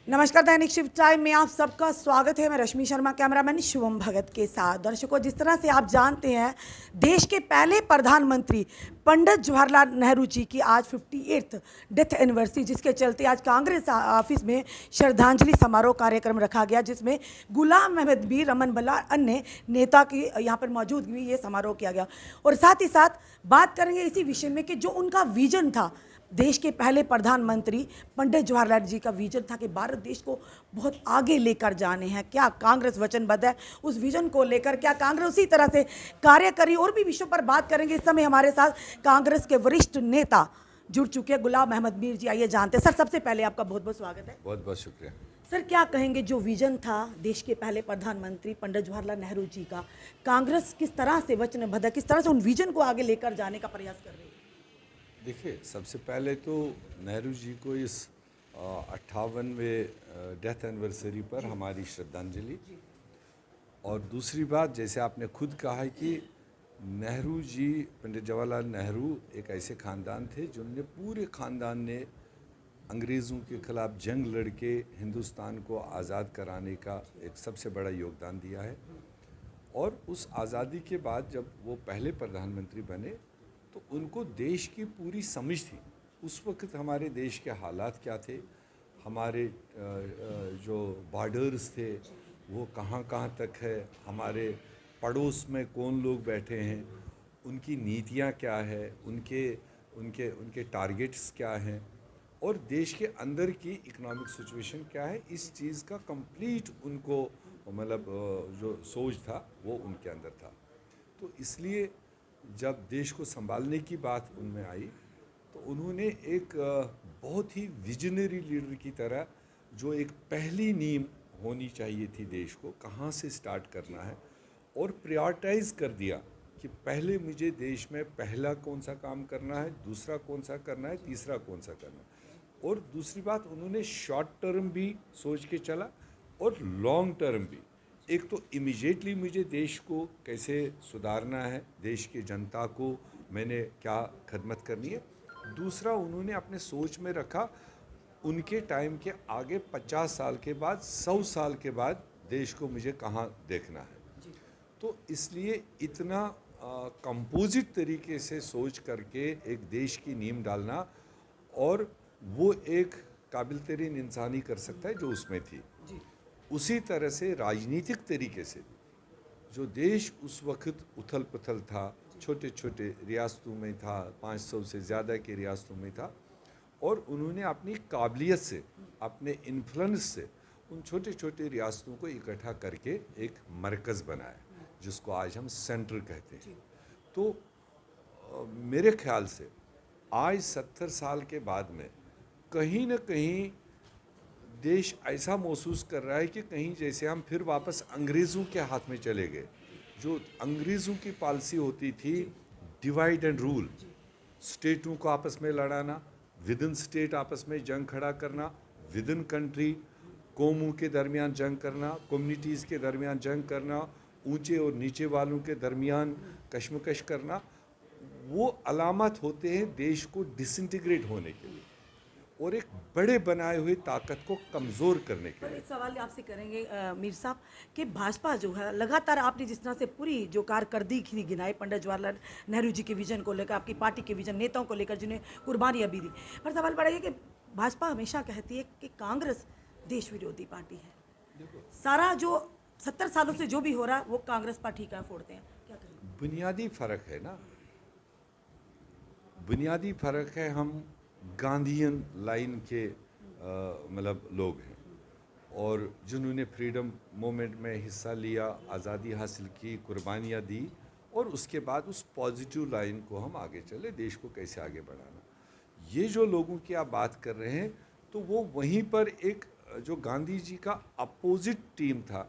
नमस्कार, दैनिक shift time में आप सबका स्वागत है। मैं रश्मि शर्मा, कैमरामैन शुभम भगत के साथ। दर्शकों, जिस तरह से आप जानते हैं, देश के पहले प्रधानमंत्री पंडित जवाहरलाल नेहरू जी की आज 58th डेथ एनिवर्सरी, जिसके चलते आज कांग्रेस ऑफिस में श्रद्धांजलि समारोह कार्यक्रम रखा गया, जिसमें गुलाम अहमद मीर, रमन बल्ला, अन्य नेता की यहाँ पर मौजूदगी ये समारोह किया गया। और साथ ही साथ बात करेंगे इसी विषय में कि जो उनका विजन था, देश के पहले प्रधानमंत्री पंडित जवाहरलाल जी का विजन था कि भारत देश को बहुत आगे लेकर जाने हैं। क्या कांग्रेस वचनबद्ध है उस विजन को लेकर? क्या कांग्रेस उसी तरह से कार्य करी? और भी विषयों पर बात करेंगे। इस समय हमारे साथ कांग्रेस के वरिष्ठ नेता जुड़ चुके हैं, गुलाम अहमद मीर जी। आइए जानते हैं। सर, सबसे पहले आपका बहुत बहुत स्वागत है। बहुत बहुत शुक्रिया। सर, क्या कहेंगे, जो विजन था देश के पहले प्रधानमंत्री पंडित जवाहरलाल नेहरू जी का, कांग्रेस किस तरह से वचनबद्ध है, किस तरह से उन विजन को आगे लेकर जाने का प्रयास कर रही है? देखिए, सबसे पहले तो नेहरू जी को इस 58वें डेथ एनिवर्सरी पर हमारी श्रद्धांजलि। और दूसरी बात, जैसे आपने खुद कहा है कि नेहरू जी, पंडित जवाहरलाल नेहरू एक ऐसे ख़ानदान थे जिनने पूरे ख़ानदान ने अंग्रेज़ों के ख़िलाफ़ जंग लड़के हिंदुस्तान को आज़ाद कराने का एक सबसे बड़ा योगदान दिया है। और उस आज़ादी के बाद जब वो पहले प्रधानमंत्री बने तो उनको देश की पूरी समझ थी। उस वक्त हमारे देश के हालात क्या थे, हमारे जो बॉर्डर्स थे वो कहाँ कहाँ तक है, हमारे पड़ोस में कौन लोग बैठे हैं, उनकी नीतियाँ क्या है, उनके उनके उनके टारगेट्स क्या हैं, और देश के अंदर की इकोनॉमिक सिचुएशन क्या है। इस चीज़ का कंप्लीट उनको मतलब जो सोच था वो उनके अंदर था। तो इसलिए जब देश को संभालने की बात उनमें आई तो उन्होंने एक बहुत ही विजनरी लीडर की तरह, जो एक पहली नींव होनी चाहिए थी देश को कहाँ से स्टार्ट करना है, और प्रायोरिटाइज कर दिया कि पहले मुझे देश में पहला कौन सा काम करना है, दूसरा कौन सा करना है, तीसरा कौन सा करना है। और दूसरी बात, उन्होंने शॉर्ट टर्म भी सोच के चला और लॉन्ग टर्म भी। एक तो इमीडिएटली मुझे देश को कैसे सुधारना है, देश की जनता को मैंने क्या खदमत करनी है। दूसरा, उन्होंने अपने सोच में रखा उनके टाइम के आगे 50 साल के बाद, 100 साल के बाद देश को मुझे कहाँ देखना है। तो इसलिए इतना कंपोजिट तरीके से सोच करके एक देश की नींव डालना, और वो एक काबिल तरीन इंसान ही कर सकता है जो उसमें थी। उसी तरह से राजनीतिक तरीके से जो देश उस वक्त उथल पुथल था, छोटे छोटे रियासतों में था, 500 से ज़्यादा के रियासतों में था, और उन्होंने अपनी काबिलियत से, अपने इन्फ्लुएंस से उन छोटे छोटे रियासतों को इकट्ठा करके एक मरकज़ बनाया, जिसको आज हम सेंटर कहते हैं। तो मेरे ख्याल से आज 70 साल के बाद में कहीं ना कहीं देश ऐसा महसूस कर रहा है कि कहीं जैसे हम फिर वापस अंग्रेज़ों के हाथ में चले गए। जो अंग्रेज़ों की पॉलिसी होती थी, डिवाइड एंड रूल, स्टेटों को आपस में लड़ाना, विद इन स्टेट आपस में जंग खड़ा करना, विद इन कंट्री कौमों के दरमियान जंग करना, कम्युनिटीज़ के दरमियान जंग करना, ऊंचे और नीचे वालों के दरमियान कशमकश करना, वो अलामत होते हैं देश को डिसइंटीग्रेट होने के लिए और एक बड़े बनाए हुए ताकत को कमज़ोर करने के लिए। एक सवाल आपसे करेंगे मीर साहब कि भाजपा जो है, लगातार आपने जिस तरह से पूरी जो कारकर्दगी गिनाई पंडित जवाहरलाल नेहरू जी के विजन को लेकर, आपकी पार्टी के विजन, नेताओं को लेकर जिन्हें कुर्बानियाँ भी दी, पर सवाल बड़ा है कि भाजपा हमेशा कहती है कि कांग्रेस देश विरोधी पार्टी है। सारा जो 70 सालों से जो भी हो रहा है वो कांग्रेस पार्टी का फोड़ते हैं, क्या करें? बुनियादी फ़र्क है ना, बुनियादी फ़र्क है। हम गांधीयन लाइन के मतलब लोग हैं, और जिन्होंने फ्रीडम मूवमेंट में हिस्सा लिया, आज़ादी हासिल की, कुर्बानियाँ दी, और उसके बाद उस पॉजिटिव लाइन को हम आगे चले, देश को कैसे आगे बढ़ाना। ये जो लोगों की आप बात कर रहे हैं, तो वो वहीं पर एक जो गांधी जी का अपोजिट टीम था,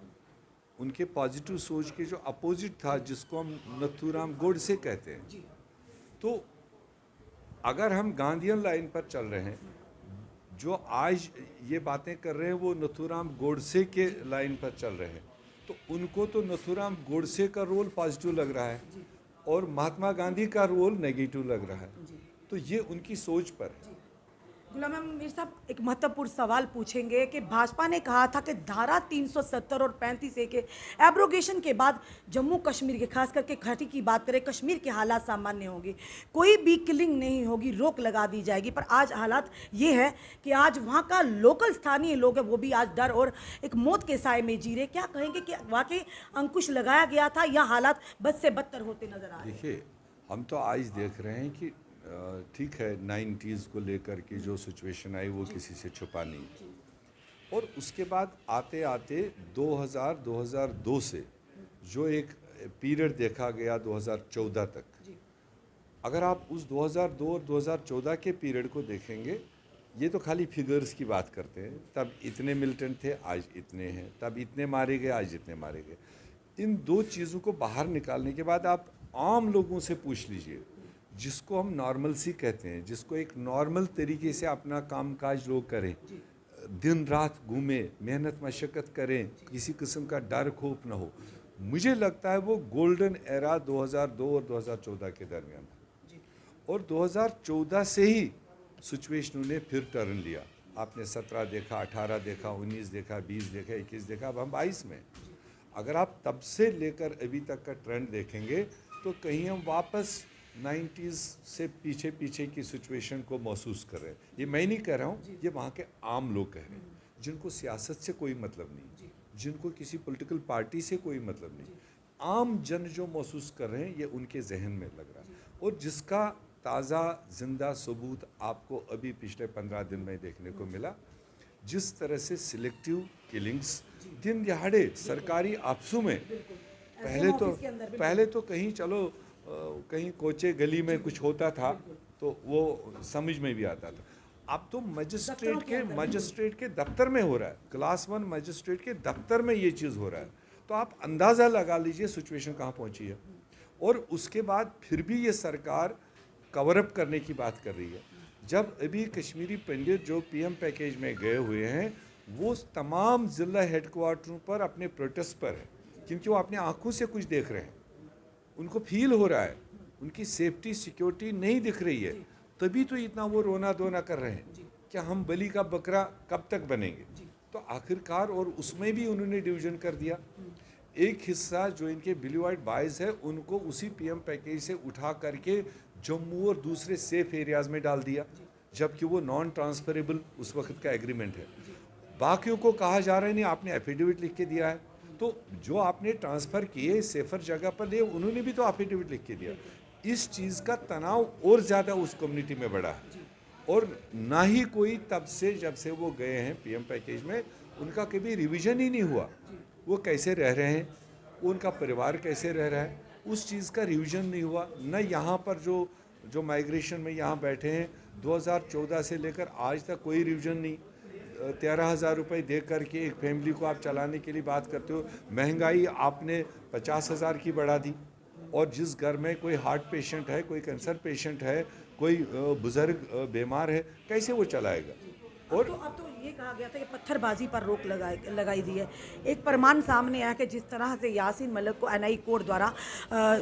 उनके पॉजिटिव सोच के जो अपोजिट था, जिसको हम नथुराम गोडसे कहते हैं। तो अगर हम गांधीयन लाइन पर चल रहे हैं, जो आज ये बातें कर रहे हैं वो नथुराम गोडसे के लाइन पर चल रहे हैं, तो उनको तो नथुराम गोडसे का रोल पॉजिटिव लग रहा है और महात्मा गांधी का रोल नेगेटिव लग रहा है। तो ये उनकी सोच पर है। गुलाम मीर साहब एक महत्वपूर्ण सवाल पूछेंगे कि भाजपा ने कहा था कि धारा 370 और 35 ए के एब्रोगेशन के बाद जम्मू कश्मीर के खास करके घाटी की बात करें, कश्मीर के हालात सामान्य होंगे, कोई भी किलिंग नहीं होगी, रोक लगा दी जाएगी। पर आज हालात ये है कि आज वहाँ का लोकल स्थानीय लोग है वो भी आज डर और एक मौत के साए में जी रहे। क्या कहेंगे कि वाकई अंकुश लगाया गया था या हालात बद से बदतर होते नजर आ रहे हैं? देखिए, हम तो आज देख रहे हैं कि ठीक है, 90s को लेकर के जो सिचुएशन आई वो किसी से छुपा नहीं, और उसके बाद आते आते 2002 से जो एक पीरियड देखा गया 2014 तक, अगर आप उस 2002 और 2014 के पीरियड को देखेंगे, ये तो खाली फिगर्स की बात करते हैं। तब इतने मिलिटेंट थे, आज इतने हैं, तब इतने मारे गए, आज इतने मारे गए। इन दो चीज़ों को बाहर निकालने के बाद आप आम लोगों से पूछ लीजिए, जिसको हम नॉर्मलसी कहते हैं, जिसको एक नॉर्मल तरीके से अपना कामकाज लोग करें, दिन रात घूमें, मेहनत मशक्क़त करें, किसी किस्म का डर खौफ ना हो, मुझे लगता है वो गोल्डन एरा 2002 और 2014 के दरमियान था। और 2014 से ही सिचुएशनों ने फिर टर्न लिया। आपने 17 देखा, 18 देखा, 19 देखा, 20 देखा, 21 देखा, अब हम 22 में। अगर आप तब से लेकर अभी तक का ट्रेंड देखेंगे तो कहीं हम वापस 90s से पीछे पीछे की सिचुएशन को महसूस कर रहे हैं। ये मैं नहीं कह रहा हूँ, ये वहाँ के आम लोग कह रहे हैं, जिनको सियासत से कोई मतलब नहीं, जिनको किसी पॉलिटिकल पार्टी से कोई मतलब नहीं। आम जन जो महसूस कर रहे हैं ये उनके जहन में लग रहा है, और जिसका ताज़ा जिंदा सबूत आपको अभी पिछले 15 दिन में देखने को मिला। जिस तरह से सिलेक्टिव किलिंग्स दिन दिहाड़े सरकारी ऑफिसों में, पहले तो कहीं चलो कहीं कोचे गली में कुछ होता था तो वो समझ में भी आता था। अब तो मजिस्ट्रेट के दफ्तर में हो रहा है, क्लास 1 मजिस्ट्रेट के दफ्तर में ये चीज़ हो रहा है। तो आप अंदाज़ा लगा लीजिए सिचुएशन कहाँ पहुँची है। और उसके बाद फिर भी ये सरकार कवर अप करने की बात कर रही है। जब अभी कश्मीरी पंडित जो पीएम पैकेज में गए हुए हैं, वो तमाम ज़िला हेडक्वार्टरों पर अपने प्रोटेस्ट पर है, क्योंकि वो अपने आंखों से कुछ देख रहे हैं, उनको फील हो रहा है, उनकी सेफ्टी सिक्योरिटी नहीं दिख रही है, तभी तो इतना वो रोना धोना कर रहे हैं कि हम बलि का बकरा कब तक बनेंगे। तो आखिरकार, और उसमें भी उन्होंने डिवीज़न कर दिया। एक हिस्सा जो इनके ब्लू वाइट बाइज है उनको उसी पीएम पैकेज से उठा करके जम्मू और दूसरे सेफ एरियाज़ में डाल दिया, जबकि वो नॉन ट्रांसफरेबल उस वक्त का एग्रीमेंट है। बाकियों को कहा जा रहा है नहीं, आपने एफिडेविट लिख के दिया है, तो जो आपने ट्रांसफ़र किए सेफर जगह पर ले, उन्होंने भी तो एफिडेविट लिख के दिया। इस चीज़ का तनाव और ज़्यादा उस कम्युनिटी में बढ़ा है, और ना ही कोई तब से जब से वो गए हैं पीएम पैकेज में, उनका कभी रिवीजन ही नहीं हुआ। वो कैसे रह रहे हैं, उनका परिवार कैसे रह रहा है, उस चीज़ का रिवीजन नहीं हुआ। न यहाँ पर जो माइग्रेशन में यहाँ बैठे हैं 2014 से लेकर आज तक कोई रिवीजन नहीं। 13,000 रुपये दे करके एक फैमिली को आप चलाने के लिए बात करते हो। महंगाई आपने 50,000 की बढ़ा दी, और जिस घर में कोई हार्ट पेशेंट है, कोई कैंसर पेशेंट है, कोई बुज़ुर्ग बीमार है, कैसे वो चलाएगा। और अब तो ये कहा गया था कि पत्थरबाजी पर रोक लगाई दी है। एक प्रमाण सामने आया कि जिस तरह से यासीन मलिक को एनआई कोर्ट द्वारा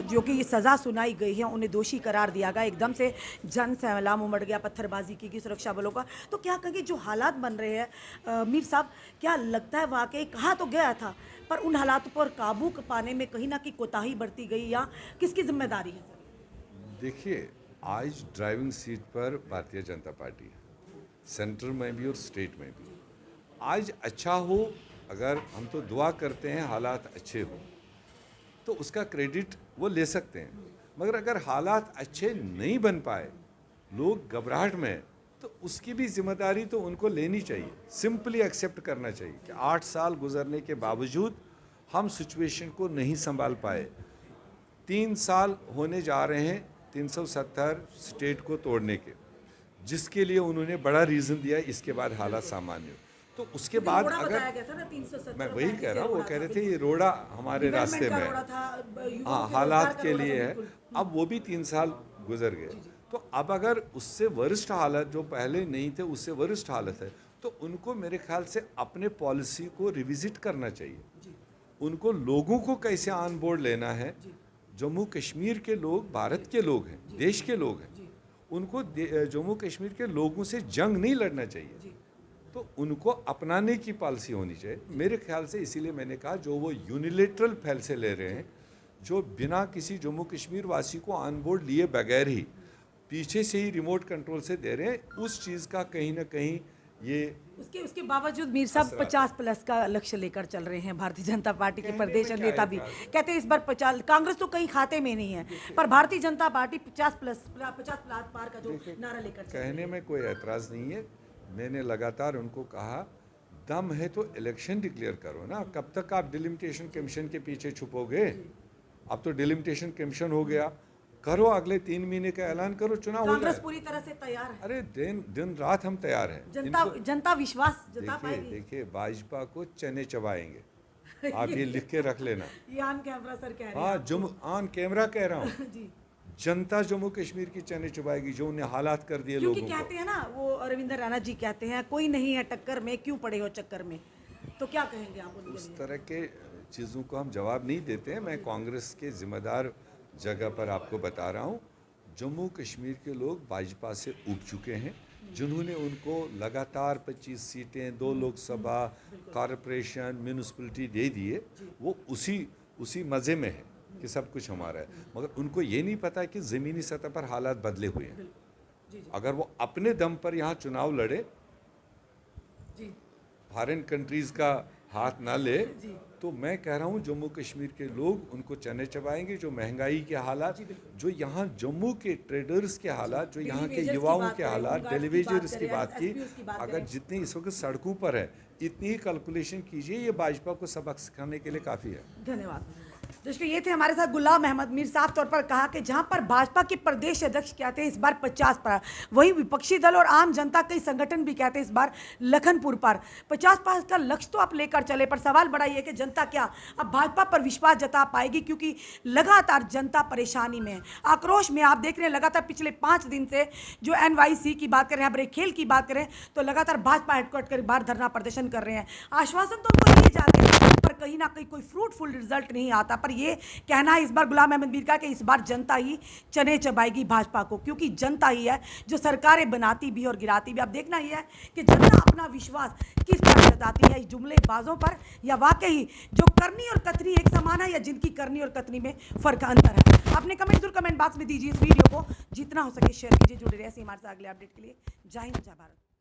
जो कि सज़ा सुनाई गई है, उन्हें दोषी करार दिया गया, एकदम से जन सैलाब उमड़ गया, पत्थरबाजी की सुरक्षा बलों का। तो क्या कहेंगे जो हालात बन रहे हैं मीर साहब, क्या लगता है वाकई कहा तो गया था पर उन हालातों पर काबू पाने में कहीं ना कहीं कोताही बरती गई, या किसकी जिम्मेदारी है? देखिए, आज ड्राइविंग सीट पर भारतीय जनता पार्टी है, सेंटर में भी और स्टेट में भी। आज अच्छा हो, अगर हम तो दुआ करते हैं हालात अच्छे हो, तो उसका क्रेडिट वो ले सकते हैं। मगर अगर हालात अच्छे नहीं बन पाए, लोग घबराहट में, तो उसकी भी जिम्मेदारी तो उनको लेनी चाहिए। सिंपली एक्सेप्ट करना चाहिए कि 8 साल गुजरने के बावजूद हम सिचुएशन को नहीं संभाल पाए। 3 साल होने जा रहे हैं 370 स्टेट को तोड़ने के, जिसके लिए उन्होंने बड़ा रीज़न दिया, इसके बाद हालात सामान्य हो। तो उसके बाद अगर मैं वही कह रहा हूँ, वो कह रहे थे ये रोड़ा हमारे रास्ते में है, हाँ, हालात के लिए है। अब वो भी 3 साल गुजर गए, तो अब अगर उससे वरिष्ठ हालत जो पहले नहीं थे उससे वरिष्ठ हालत है, तो उनको मेरे ख्याल से अपने पॉलिसी को रिविजिट करना चाहिए। उनको लोगों को कैसे ऑन बोर्ड लेना है। जम्मू कश्मीर के लोग भारत के लोग हैं, देश के लोग हैं, उनको जम्मू कश्मीर के लोगों से जंग नहीं लड़ना चाहिए, तो उनको अपनाने की पॉलिसी होनी चाहिए मेरे ख्याल से। इसीलिए मैंने कहा जो वो यूनिलेटरल फैसले ले रहे हैं, जो बिना किसी जम्मू कश्मीर वासी को ऑन बोर्ड लिए बगैर ही पीछे से ही रिमोट कंट्रोल से दे रहे हैं, उस चीज़ का कहीं ना कहीं ये उसके बावजूद मीर साहब 50+ का लक्ष्य लेकर चल रहे हैं। भारतीय जनता पार्टी के प्रदेश नेता भी कहते हैं इस बार 50, कांग्रेस तो कहीं खाते में नहीं है, पर भारतीय जनता पार्टी 50+ पार का जो नारा लेकर कहने में कोई एतराज़ नहीं है। मैंने लगातार उनको कहा दम है तो इलेक्शन डिक्लेयर करो ना, कब तक आप डिलिमिटेशन कमीशन के पीछे छुपोगे। अब तो डिलिमिटेशन कमीशन हो गया, करो अगले 3 महीने का ऐलान करो, चुनाव हो कांग्रेस जाए। पूरी तरह से तैयार है। अरे दिन रात हम तैयार हैं। जनता विश्वास जता पाएगी। देखिए भाजपा को चने चबाएंगे, आप ये लिख के रख लेना। ये ऑन कैमरा सर कह रहे हैं। हाँ, ऑन कैमरा कह रहा हूँ। जी। जनता जम्मू कश्मीर की चने चबाएगी, जो उन्हें हालात कर दिए लोगों क्योंकि कहते हैं ना, वो रविंद्र राणा जी कहते हैं कोई नहीं है टक्कर में, क्यों पड़े हो चक्कर में, तो क्या कहेंगे आप उनके उस लिए? तरह के चीज़ों को हम जवाब नहीं देते हैं। मैं कांग्रेस के जिम्मेदार जगह पर आपको बता रहा हूँ, जम्मू कश्मीर के लोग भाजपा से उब चुके हैं, जिन्होंने उनको लगातार 25 सीटें, 2 लोकसभा, कॉरपोरेशन, म्यूनिसिपलिटी दे दिए, वो उसी मज़े में है कि सब कुछ हमारा है। मगर उनको ये नहीं पता कि ज़मीनी सतह पर हालात बदले हुए हैं। अगर वो अपने दम पर यहाँ चुनाव लड़े, फॉरेन कंट्रीज़ का हाथ ना ले, तो मैं कह रहा हूँ जम्मू कश्मीर के लोग उनको चने चबाएंगे। जो महंगाई के हालात, जो यहाँ जम्मू के ट्रेडर्स के हालात, जो यहाँ के युवाओं के हालात, टेलीविजन्स की बात की, अगर जितनी इस वक्त सड़कों पर है, इतनी ही कैलकुलेशन कीजिए, ये भाजपा को सबक सिखाने के लिए काफ़ी है। धन्यवाद दोस्तों। ये थे हमारे साथ गुलाम अहमद मीर। साफ तौर पर कहा कि जहां पर भाजपा के प्रदेश अध्यक्ष कहते हैं इस बार 50 पर, वही विपक्षी दल और आम जनता कई संगठन भी कहते हैं इस बार लखनपुर पर 50 पार का लक्ष्य तो आप लेकर चले, पर सवाल बड़ा ये है कि जनता क्या अब भाजपा पर विश्वास जता पाएगी, क्योंकि लगातार जनता परेशानी में, आक्रोश में। आप देख रहे हैं लगातार पिछले 5 दिन से जो NYC की बात करें, ब्रेक खेल की बात करें, तो लगातार भाजपा हेडक्वार्टर बाहर धरना प्रदर्शन कर रहे हैं। आश्वासन तो उनको दिए जाते हैं, पर कहीं ना कहीं कोई फ्रूटफुल रिजल्ट नहीं आता। पर ये कहना है इस बार गुलाम अहमद मीर का कि इस बार जनता ही चने चबाएगी भाजपा को, क्योंकि जनता ही है जो सरकारें बनाती भी और गिराती भी। अब देखना ही है कि जनता अपना विश्वास किस पर जताती है, जुमलेबाजों पर, या वाकई जो करनी और कतनी एक समान है, या जिनकी करनी और कतनी में फर्क अंतर है। अपने कमेंट बॉक्स में दीजिए। इस वीडियो को जितना हो सके शेयर कीजिए। जुड़े रहिए हमारे साथ अगले अपडेट के लिए। जय हिंद, जय भारत।